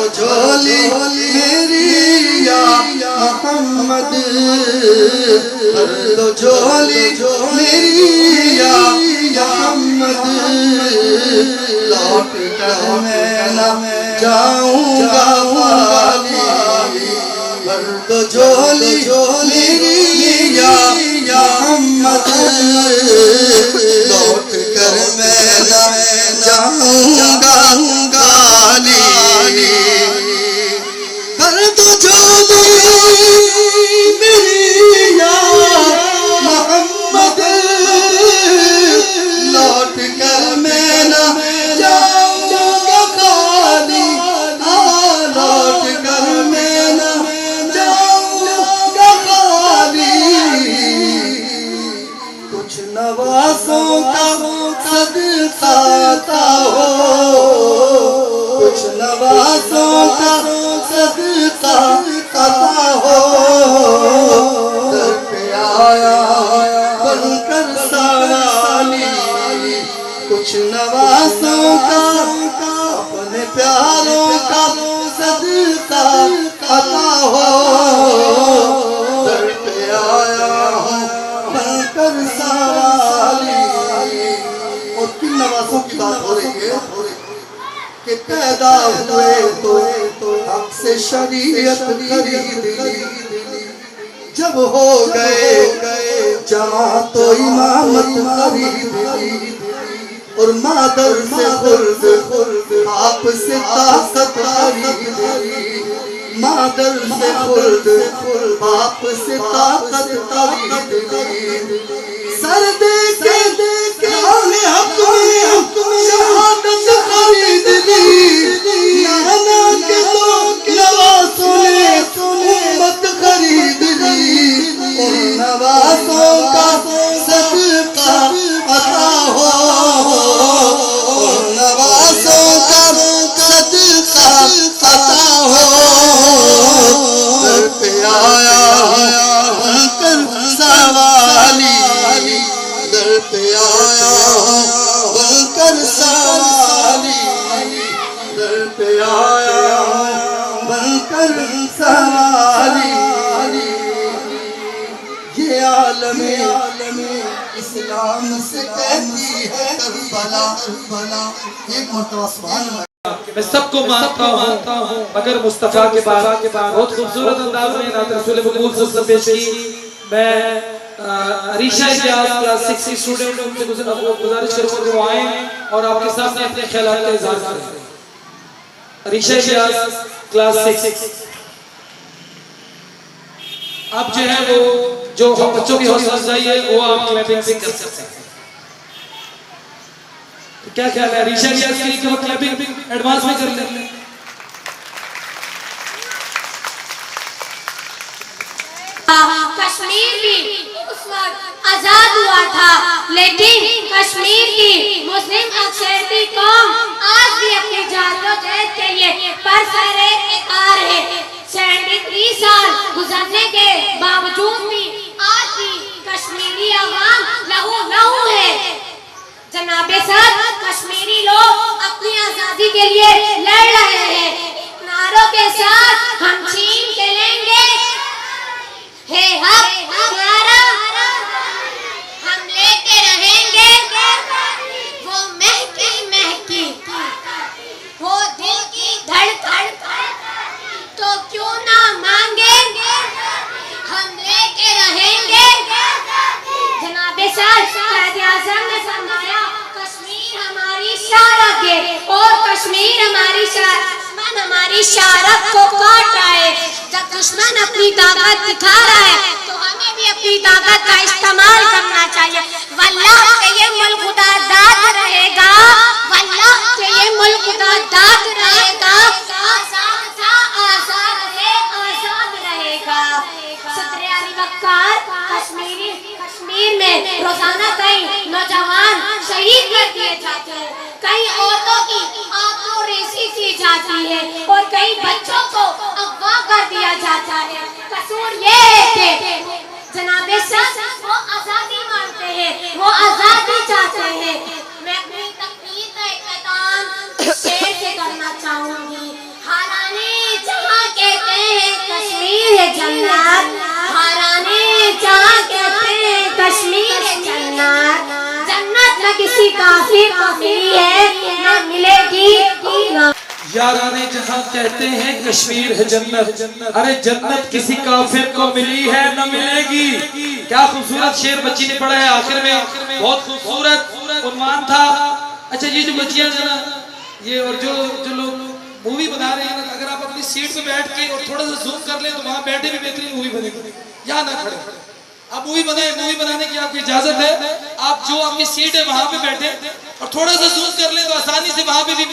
झोली मेरी या मोहम्मद, भर दो झोली मेरी या मोहम्मद, लौट कर मैं न जाऊंगा खाली, भर दो झोली मेरी या मोहम्मद, लौट कर मैं न जाऊंगा खाली, भर दो झोली मेरी या मोहम्मद, लौट कर मैं न जाऊंगा खाली, लौट कर मैं न जाऊंगा खाली, कुछ नवाज़ों का सदका हो, कुछ नवाज़ों का सदका हो, दर पे आया बनकर सवाली, कुछ नवाज़ों का अपने प्यारों का सदका हो, दर पे आया बनकर सवाली। और किन नवाज़ों की बात हो रही है कि पैदा हुए तो हक से शरीयत खरीद ली, जब हो गए जमा तो इमामत खरीद ली, और मादर से खुर्द आप से ताकत खरीद ली, मादर से खुर्द आप से ताकत खरीद ली, सर दे के हमने हक में शहादत खरीद ली, नाना के तो नवाज़ों ने उम्मत खरीद ली, उन नवाज़ों का सदका अता हो, उन नवाज़ों का सदका अता हो, दर पे आया बनकर सवाली, दर पे आया बनकर सवाली, दर पे आया बनकर सवाली, ये आलमे इस्लाम से कहती है करबला, एक मरतबा सुभान अल्लाह। मैं सबको मानता हूँ मगर मुस्तफा के बाद बहुत खूबसूरत अंदाज में नात रसूल मकबूल सल्लल्लाहु पेश की। मैं रीशा क्लास 6 स्टूडेंट उनसे गुजारिश करूंगा कि वो आए और आपके सामने अपने ख्यालात का इज़हार करें। रीशा क्लास 6 अब जो है वो जो बच्चों की हौसला अफजाई है वो आप क्लैपिंग से कर सकते हैं। क्या ख्याल है रीशा की क्लैपिंग एडवांस में कर लें? कश्मीर भी उस वक्त आजाद हुआ था, लेकिन कश्मीर की मुस्लिम अक्सरियती कौम आज भी अपने जादोजहद के लिए परसरार है। 73 साल गुजरने के बावजूद भी आज भी कश्मीरी अवाम लहू है। जनाबे सर, कश्मीरी लोग अपनी आजादी के लिए लड़ रहे हैं। नारों के साथ हम छीन के लेंगे है हक हमारा, हम लेके रहेंगे वो महकी महकी, वो दिल की धड़कन, तो क्यों ना मांगे, हम लेके रहेंगे। जनाबे सर, कायद-ए-आज़म ने फरमाया कश्मीर हमारी शारक है और कश्मीर हमारी शारक को काट रहा है। जब दुश्मन अपनी ताकत दिखा रहा है तो हमें भी अपनी ताकत का इस्तेमाल करना चाहिए। वल्लाह के ये मुल्क खुदादाद रहेगा, वल्लाह के ये मुल्क खुदादाद रहेगा, आजाद था आजाद है आजाद रहेगा। सदर अली वक़ार कश्मीर में रोजाना कई नौजवान शहीद कर दिए जाते हैं, कई औरतों की आंखों रेसी की जाती है और कई बच्चों को अगवा कर दिया जाता है। कसूर ये है कि जनाबे सर वो आजादी मांगते हैं, वो आजादी चाहते हैं। मैं अपनी तकरीर का इख्तिताम शेर से करना चाहूंगी। हाराने किसी काफिर को मिली है न मिलेगी न। याराने जहां कहते हैं कश्मीर है जन्नत, अरे जन्नत किसी काफिर को मिली है न मिलेगी। क्या खूबसूरत शेर बच्ची ने पढ़ा है आखिर में, बहुत खूबसूरत उन्वान था। अच्छा ये जो बच्चियां है ना, ये और जो जो लोग मूवी बना रहे हैं ना, अगर आप अपनी सीट पे बैठ के और थोड़ा सा जूम कर ले तो वहां बैठे भी बेहतरीन मूवी बनेगी, यहाँ ना खड़े। आप मूवी बनाने की आपको इजाजत है, आप जो आपकी सीट है वहां पे बैठे और थोड़ा सा जूम कर ले तो आसानी से वहां पे भी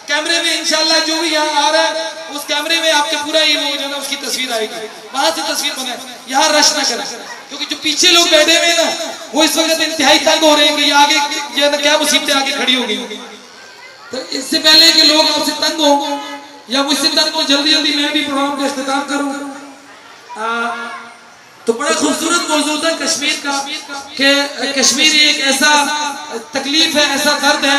कैमरे में इंशाल्लाह जो भी यहाँ आ रहा है उस कैमरे में आपके पूरा ही वो जो ना उसकी तस्वीर आएगी, वहां से तस्वीर बनाए। यहाँ रश ना करें, क्योंकि जो पीछे लोग बैठे हुए हैं ना वो इस वक्त इंतहाई तंग हो रहे हैं कि ये आगे ये ना क्या मुसीबतें आगे खड़ी होगी। तो इससे पहले कि लोग आपसे तंग हो या मुझसे तंग हो, जल्दी जल्दी मैं भी प्रोग्राम का इख्तिताम करूं। तो बड़ा खूबसूरत मौजूद है कश्मीर का कि कश्मीर एक ऐसा तकलीफ है, ऐसा दर्द है।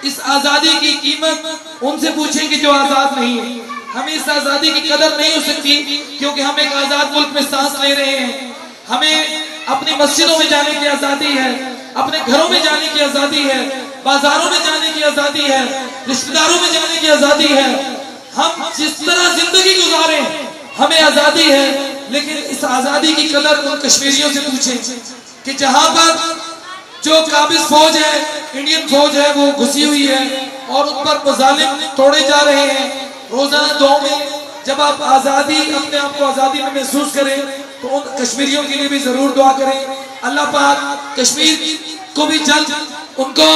इस आज़ादी की कीमत उनसे पूछेंगे जो आज़ाद नहीं है। हमें इस आज़ादी की कदर नहीं हो सकती क्योंकि हम एक आज़ाद मुल्क में सांस ले रहे हैं। हमें अपनी मस्जिदों में जाने की आज़ादी है, अपने घरों में जाने की आज़ादी है, बाजारों में जाने की आज़ादी है, रिश्तेदारों में जाने की आज़ादी है। हम जिस तरह जिंदगी गुजारे हमें आज़ादी है, लेकिन इस आज़ादी की कदर उन कश्मीरियों से पूछें कि जहां पर जो काबिज फौज है, इंडियन फौज है, वो घुसी हुई है और उन पर मजालिम तोड़े जा रहे हैं। रोजाना दुआ में जब आप आज़ादी अपने आप को आज़ादी में महसूस करें तो उन कश्मीरियों के लिए भी जरूर दुआ करें। अल्लाह पाक कश्मीर को भी जल्द उनको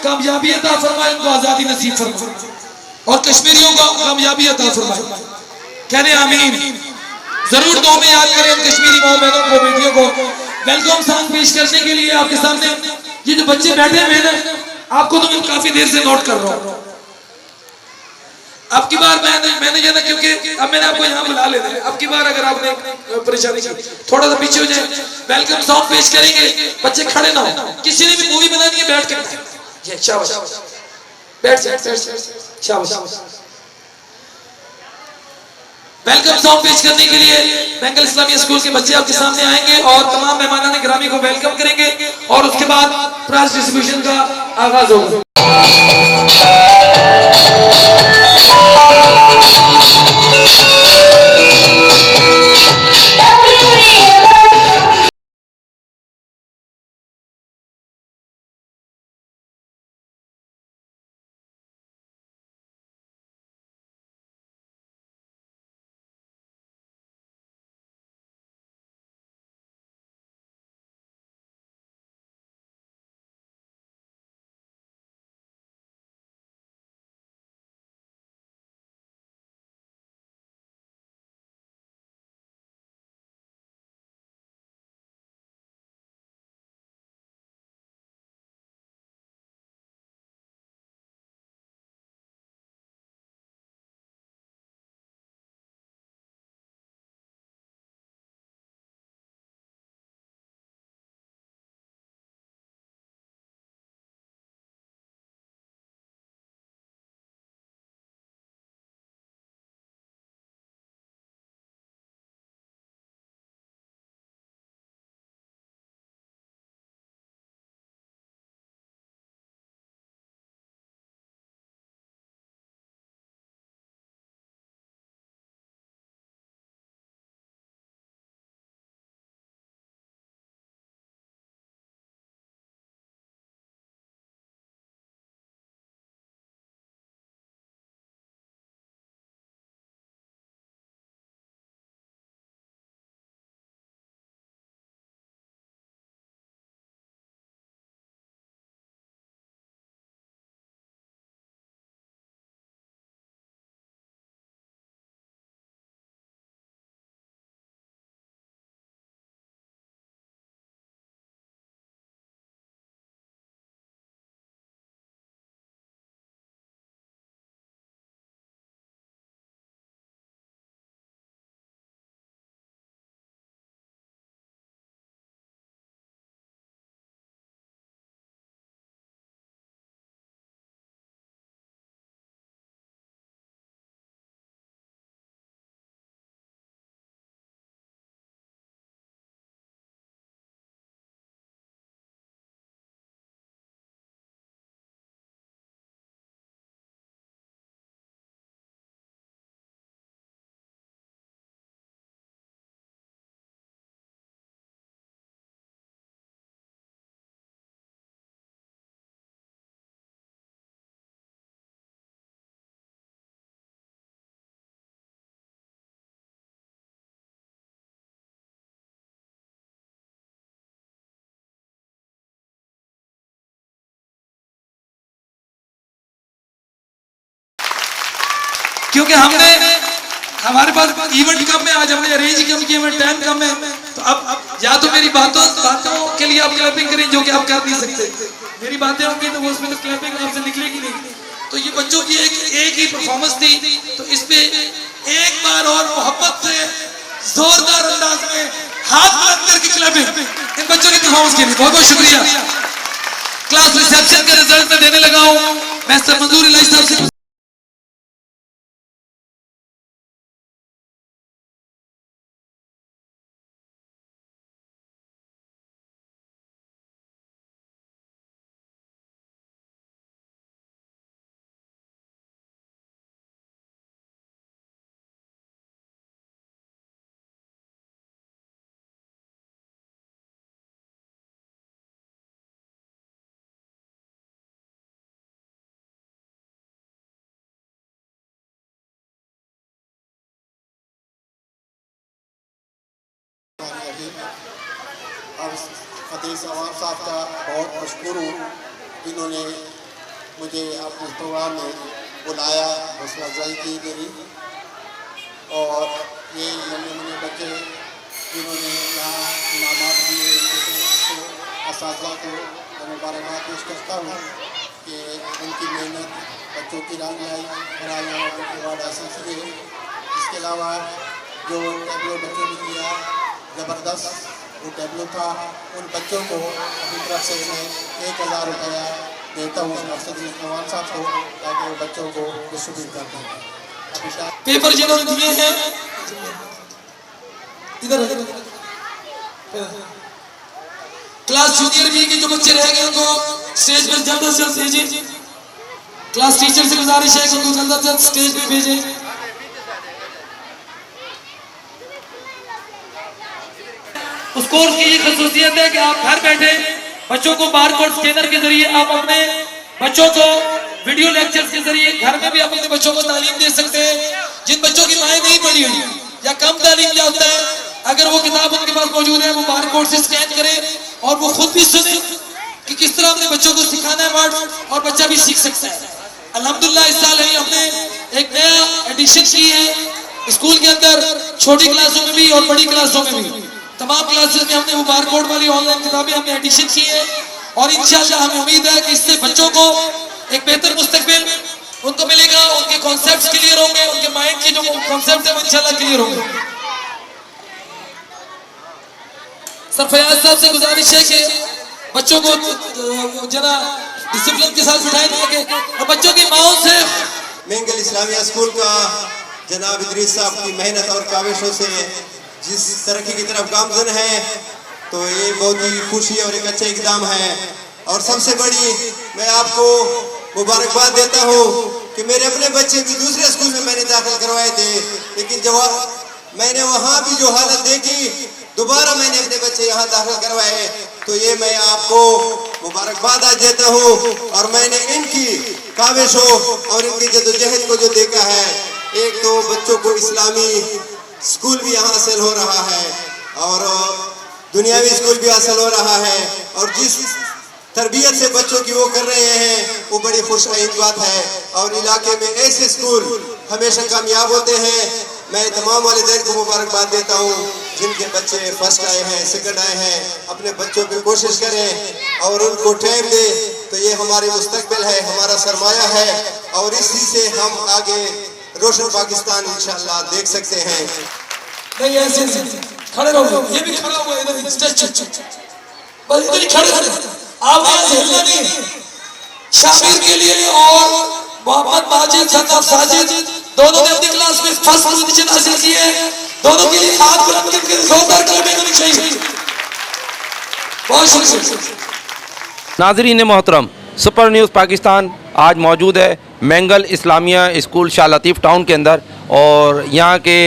कामयाबी अता फरमाए, उनको आज़ादी नसीब फरमाए और कश्मीरियों को कामयाबी अता फरमाए। कहने आमीन। जरूर दो में याद करें इन कश्मीरी माओ बहनों को, बेटियों को। वेलकम सॉन्ग पेश करने के लिए आपके सामने ये जो बच्चे बैठे हुए हैं ना, आपको तो मैं काफी देर से नोट कर रहा हूँ। अब की बार मैंने ये ना, क्योंकि अब मैंने आपको यहाँ बुला लेना है, अब की बार अगर आपने परेशानी की थोड़ा सा पीछे हो जाए। वेलकम सॉन्ग पेश करेंगे, बच्चे खड़े ना हो। किसी ने भी मूवी बनानी है बैठ के, शाबाश बैठ जाए, शाबाश। वेलकम सॉन्ग पेश करने के लिए बेंगल इस्लामिया स्कूल के बच्चे आपके सामने आएंगे और तमाम मेहमानान गिरामी को वेलकम करेंगे और उसके बाद प्राइज डिस्ट्रीब्यूशन का आगाज होगा। क्योंकि हमने हमारे पास इवेंट कम है, आज हमने अरेंज कम किए हैं, टाइम कम है। तो अब या तो मेरी बातों के लिए आप क्लैपिंग करें, जो कि आप कर नहीं सकते। मेरी बातें होंगी तो वो उसमें तो क्लैपिंग आपसे निकलेगी नहीं। तो ये बच्चों की एक ही परफॉर्मेंस थी, तो इस पे एक बार और मोहब्बत से जोरदार अंदाज में हाथ बुलंद करके क्लैपिंग इन बच्चों की परफॉर्मेंस के लिए। बहुत बहुत शुक्रिया। क्लास रिसेप्शन के रिजल्ट में देने लगा हूं मैं सर मंजूर इलाही साहब से। और फतेह अवाम साहब का बहुत मशहूर हूँ, जिन्होंने मुझे अपने प्रोग्राम में बुलाया, हौसला अफजाई की मेरी। और ये नन्हे मुन्ने बच्चे जिन्होंने यहाँ इनामात दिए, असातिज़ा को मुबारकबाद पेश करता हूँ कि उनकी मेहनत बच्चों की राह लाई और आज यहाँ अवार्ड हासिल किए। इसके अलावा जो टैबलो बच्चों ने किया ज़बरदस्त वो टैबलो था, उन बच्चों को अपनी तरफ से मैं 1000 रुपया देता हूँ अफसर नवान साहब को, ताकि वो बच्चों को डिस्ट्रीब्यूट कर दें। पेपर जिन्होंने दिए हैं इधर क्लास जूनियर बी के जो बच्चे रह गए उनको स्टेज पर जल्द से जल्द भेजें। क्लास टीचर से गुजारिश है कि उनको जल्द से जल्द स्टेज पे भेजें। उस कोर्स की ये खसूसियत है कि आप घर बैठे बच्चों को बारकोड स्कैनर के जरिए आप अपने बच्चों को वीडियो लेक्चर्स के जरिए घर में भी अपने बच्चों को तालीम दे सकते हैं। जिन बच्चों की माएँ नहीं पढ़ी हुई या कम तालीम याफ्ता है, अगर वो किताब उनके पास मौजूद है, वो बारकोड से स्कैन करें और वो खुद भी सुने कि किस तरह अपने बच्चों को सिखाना है वर्ड, और बच्चा भी सीख सकता है। अल्हम्दुलिल्लाह इस साल ही हमने एक नया एडिशन की है स्कूल के अंदर, छोटी क्लासों में भी और बड़ी क्लासों में भी। तमाम क्लासेस में हमने वो बारकोड वाली ऑनलाइन किताबें हमने एडिशन की है और इंशाअल्लाह हमें उम्मीद है कि इससे बच्चों को एक बेहतर मुस्तकबिल उनको मिलेगा, उनके कॉन्सेप्ट्स क्लियर होंगे, उनके माइंड के जो कॉन्सेप्ट है वो इंशाअल्लाह क्लियर होंगे। सर फयाज साहब से गुजारिश है कि बच्चों को जरा डिसिप्लिन के साथ बिठाएं ताकि और बच्चों की माओं से मैंगल इस्लामिया स्कूल का जनाब इदरीस साहब की मेहनत और काविशों से जिस तरक्की की तरफ गामजन है, तो ये बहुत ही खुशी और एक अच्छा इकदाम है। और सबसे बड़ी मैं आपको मुबारकबाद देता हूँ कि मेरे अपने बच्चे भी दूसरे स्कूल में मैंने दाखिल करवाए थे, लेकिन जब मैंने वहाँ भी जो हालत देखी, दोबारा मैंने अपने बच्चे यहाँ दाखिल करवाए। तो ये मैं आपको मुबारकबाद आज देता हूँ। और मैंने इनकी काविशों और इनकी जद्दोजहद को जो देखा है, एक तो बच्चों को इस्लामी स्कूल भी यहाँ हासिल हो रहा है और दुनियावी स्कूल भी हासिल हो रहा है, और जिस तरबियत से बच्चों की वो कर रहे हैं वो बड़ी खुशआइंद बात है। और इलाके में ऐसे स्कूल हमेशा कामयाब होते हैं। मैं तमाम वालिदैन को मुबारकबाद देता हूँ जिनके बच्चे फर्स्ट आए हैं, सेकंड आए हैं। अपने बच्चों पे कोशिश करें और उनको टाइम दें, तो ये हमारी मुस्तकबिल है, हमारा सरमाया है, और इसी से हम आगे रोशन पाकिस्तान इंशाअल्लाह देख सकते हैं। नहीं ऐसे खड़े रहो, ये भी खड़ा हुआ इधर स्टेज बस इधर ही खड़े आप हिलना नहीं। शामिर के लिए और मोहम्मद माजिद सन्नाफ साजिद दोनों ने अपनी क्लास में फर्स्ट पोजीशन हासिल की है। दोनों के लिए हाथ बुलंद करके जोरदार क्लैपिंग होनी चाहिए। बहुत शुक्रिया। नाज़रीन मोहतरम, सुपर न्यूज़ पाकिस्तान आज मौजूद है mangle Islamia school Shah Latif town के अंदर, और यहाँ के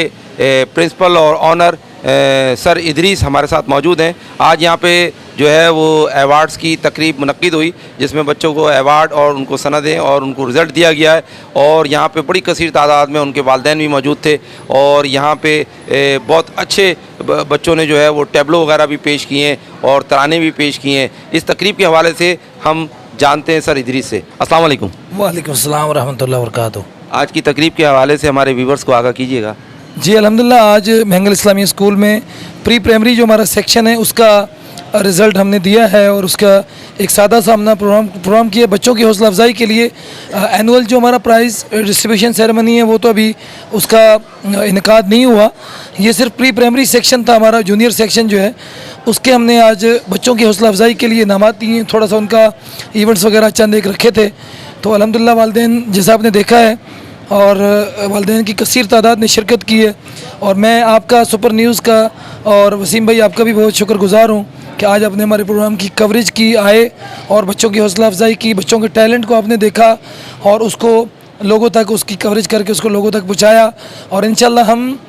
प्रिंसिपल और ऑनर सर इदरीस हमारे साथ मौजूद हैं। आज यहाँ पे जो है वो अवार्ड्स की तकरीब मुनक्किद हुई, जिसमें बच्चों को अवार्ड और उनको सनदें और उनको रिज़ल्ट दिया गया है। और यहाँ पे बड़ी कसीर तादाद में उनके वालिदैन भी मौजूद थे, और यहाँ पे बहुत अच्छे बच्चों ने जो है वो टैबलो वगैरह भी पेश किए हैं और तराने भी पेश किए हैं। इस तकरीब के हवाले से हम जानते हैं सर इदरीस से। अस्सलाम वालेकुम। वालेकुम सलाम व रहमतुल्लाहि व बरकातुहू। आज की तकरीब के हवाले से हमारे व्यूवर्स को आगाह कीजिएगा। जी अल्हम्दुलिल्लाह, आज मैंगल इस्लामिया स्कूल में प्री प्राइमरी जो हमारा सेक्शन है उसका रिज़ल्ट हमने दिया है और उसका एक सादा सा हमने प्रोग्राम किया बच्चों की हौसला अफजाई के लिए। एनुअल जो हमारा प्राइज़ डिस्ट्रीब्यूशन सेरेमनी है वो तो अभी उसका इनकाद नहीं हुआ, ये सिर्फ प्री प्राइमरी सेक्शन था हमारा, जूनियर सेक्शन जो है उसके हमने आज बच्चों की हौसला अफजाई के लिए इनामात दिए, थोड़ा सा उनका इवेंट्स वगैरह चंद एक रखे थे। तो अल्हम्दुलिल्लाह वालिदैन जैसा आपने देखा है और वालिदैन की कसीर तादाद ने शिरकत की है और मैं आपका सुपर न्यूज़ का और वसीम भाई आपका भी बहुत शुक्रगुजार हूँ कि आज आपने हमारे प्रोग्राम की कवरेज की, आए और बच्चों की हौसला अफजाई की, बच्चों के टैलेंट को आपने देखा और उसको लोगों तक उसकी कवरेज करके उसको लोगों तक पहुँचाया। और इंशाल्लाह हम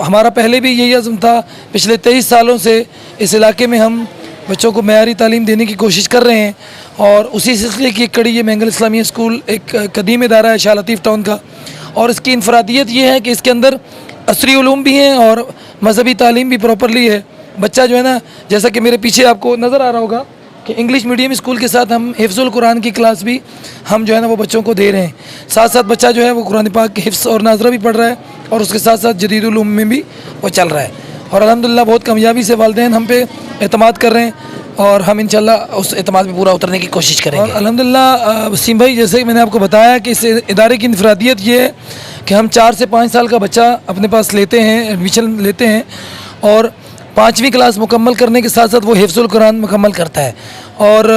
हमारा पहले भी यही अज़्म था, पिछले 23 सालों से इस इलाके में हम बच्चों को मेयारी तालीम देने की कोशिश कर रहे हैं और उसी सिलसिले की एक कड़ी ये मैंगल इस्लामिया स्कूल एक कदीम इदारा है शाह लतीफ़ टाउन का। और इसकी इनफरादियत ये है कि इसके अंदर असरी उलूम भी हैं और मजहबी तालीम भी प्रॉपरली है। बच्चा जो है ना, जैसा कि मेरे पीछे आपको नज़र आ रहा होगा कि इंग्लिश मीडियम स्कूल के साथ हम हिफ्ज़ुल कुरान की क्लास भी हम जो है ना वो बच्चों को दे रहे हैं। साथ साथ बच्चा जो है वो कुरान पाक के हिफ्ज़ और नाज़रा भी पढ़ रहा है और उसके साथ साथ जदीद उलूम में भी वो चल रहा है और अल्हम्दुलिल्लाह बहुत कामयाबी से वालिदैन हम पे एतमाद कर रहे हैं और हम इंशाल्लाह उस एतमाद में पूरा उतरने की कोशिश करेंगे। और अल्हम्दुलिल्लाह वसीम भाई, जैसे मैंने आपको बताया कि इस इदारे की इनफरादियत ये है कि हम 4 से 5 साल का बच्चा अपने पास लेते हैं, एडमिशन लेते हैं और 5वीं क्लास मुकम्मल करने के साथ साथ वो हिफ्ज़ुल कुरान मुकम्मल करता है। और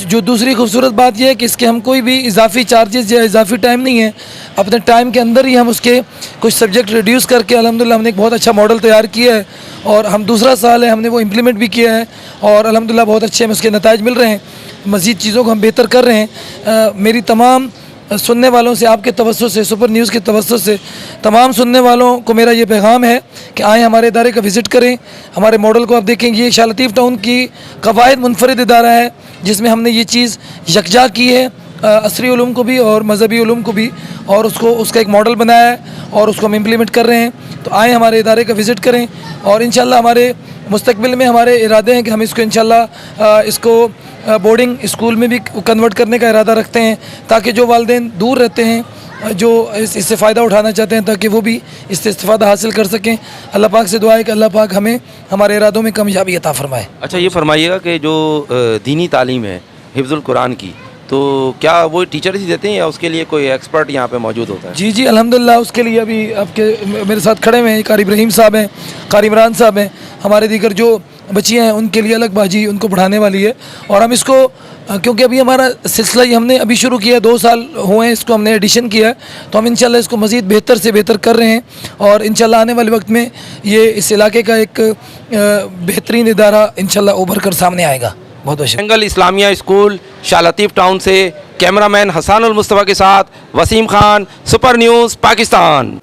जो दूसरी खूबसूरत बात यह है कि इसके हम कोई भी इजाफी चार्जेस या इजाफी टाइम नहीं है, अपने टाइम के अंदर ही हम उसके कुछ सब्जेक्ट रिड्यूस करके अल्हम्दुलिल्लाह हमने एक बहुत अच्छा मॉडल तैयार किया है और हम दूसरा साल है हमने वो इम्प्लीमेंट भी किया है और अल्हम्दुलिल्लाह बहुत अच्छे हमें उसके नताइज मिल रहे हैं। मज़ीद चीज़ों को हम बेहतर कर रहे हैं। मेरी तमाम सुनने वालों से, आपके तवज्जो से, सुपर न्यूज़ के तवज्जो से तमाम सुनने वालों को मेरा ये पैगाम है कि आएँ हमारे इदारे का विज़िट करें, हमारे मॉडल को आप देखेंगे। ये शाह लतीफ़ टाउन की कवायद मुनफरिद इदारा है जिसमें हमने ये चीज़ यकजा की है, असरी उलूम को भी और मजहबी उलूम को भी, और उसका एक मॉडल बनाया है और उसको हम इम्प्लीमेंट कर रहे हैं। तो आएँ हमारे इदारे का विज़िट करें और इंशाल्लाह हमारे मुस्तकबिल में हमारे इरादे हैं कि हम इसको इंशाल्लाह इसको बोर्डिंग स्कूल में भी कन्वर्ट करने का इरादा रखते हैं ताकि जो वालिदैन दूर रहते हैं, जो इससे फ़ायदा उठाना चाहते हैं, ताकि वो भी इससे इस्तेफ़ादा हासिल कर सकें। अल्लाह पाक से दुआ है कि अल्लाह पाक हमें हमारे इरादों में कामयाबी अता फरमाए। अच्छा, ये फरमाइएगा कि जो दीनी तालीम है हिफ्ज़ुल कुरान की, तो क्या वो टीचर ही देते हैं या उसके लिए कोई एक्सपर्ट यहाँ पे मौजूद होता है? जी अल्हम्दुलिल्लाह, उसके लिए अभी आपके मेरे साथ खड़े हुए हैं कारी इब्राहिम साहब हैं, कारी इमरान साहब हैं, हमारे दीगर जो बच्चियाँ हैं उनके लिए अलग बाजी उनको पढ़ाने वाली है। और हम इसको क्योंकि अभी हमारा सिलसिला ये हमने अभी शुरू किया, 2 साल हुए हैं इसको हमने एडिशन किया है, तो हम इंशाल्लाह इसको मज़ीद बेहतर से बेहतर कर रहे हैं और इंशाल्लाह आने वाले वक्त में ये इस इलाके का एक बेहतरीन इदारा इंशाल्लाह उभर कर सामने आएगा। बहुत बहुत mangle Islamia school Shah Latif town से कैमरामैन हसानुल मुस्तफ़ा के साथ वसीम खान, सुपर न्यूज़ पाकिस्तान।